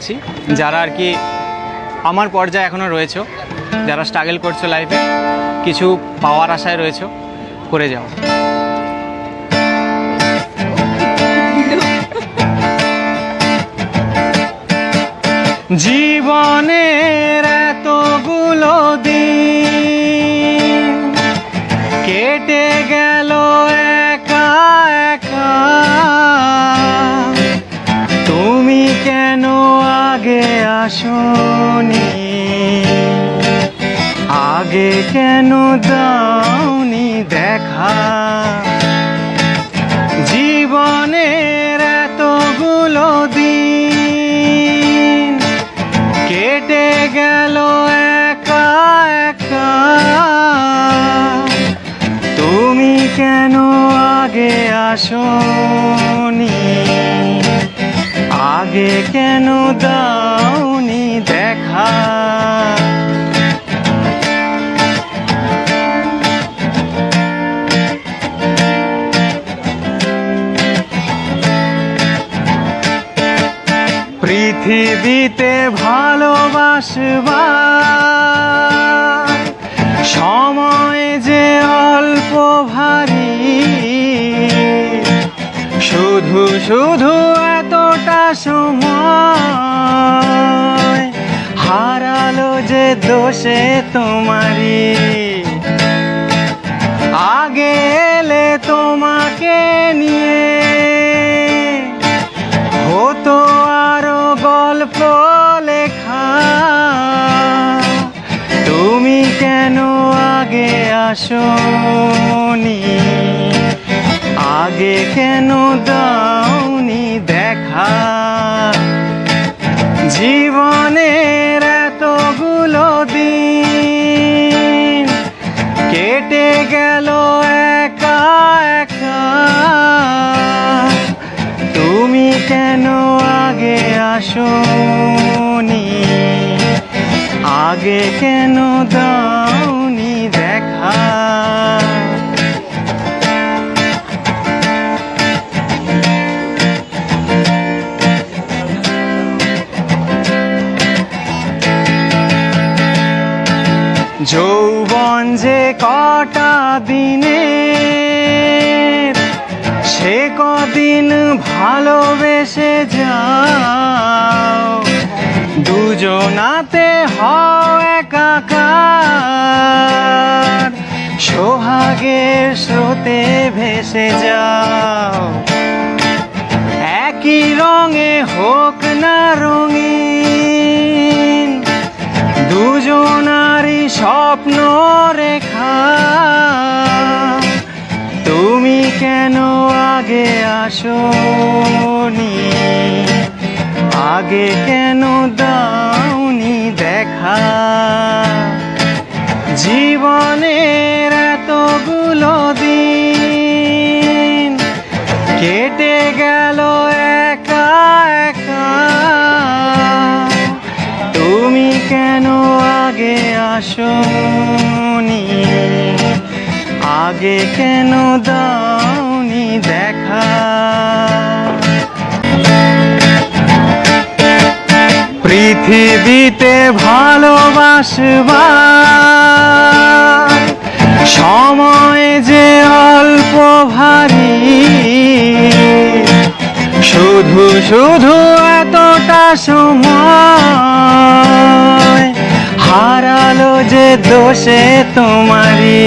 বলছি, যারা আর কি আমার পর্যায়ে এখনও রয়েছে, যারা স্ট্রাগল করছো লাইফে, কিছু পাওয়ার আশায় রয়েছে, করে যাও। জীবনের এতগুলো দিন কেটে গেল একা একা, তুমি কেন আগে আসোনি, আগে কেন দাওনি দেখা। জীবনের এতগুলো দিন কেটে গেল একা একা, তুমি কেন আগে আসোনি, আগে কেন দাওনি দেখা। পৃথিবীতে ভালোবাসবার সময় যে অল্প ভারী, শুধু শুধু এতটা সময় হারালো যে দোষে তোমারই। আগে এলে তোমাকে নিয়ে হতো আরো গল্প লেখা, তুমি কেন আগে আসোনি, আগে কেন দাওনি দেখা। জীবনের এতগুলো দিন কেটে গেল একা একা, তুমি কেন আগে আসোনি, আগে কেন দাওনি দেখা। যৌবন যে কটা দিনে, সে কদিন ভালোবেসে যাও, দুজনাতে হও একাকার, সোহাগের স্রোতে ভেসে যাও। একই রঙে হোক না রঙিন, দুজনারই স্বপ্ন রেখা, তুমি কেন আগে আসোনি, আগে কেন দাওনি দেখা। জীবনের এতগুলো দিন কেটে গেল একা একা, তুমি কেন আগে আসোনি, আগে কেন দাওনি দেখা। পৃথিবীতে ভালোবাসবার সময় যে অল্প ভারী, শুধু শুধু এতটা সময় হারালো যে দোষে তোমারই।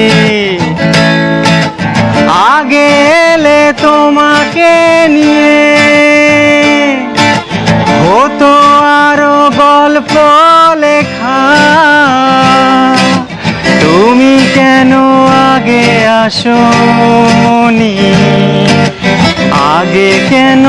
আগে এলে তোমাকে নিয়ে হতো আরো গল্প লেখা, তুমি কেন আগে আসোনি, আগে কেন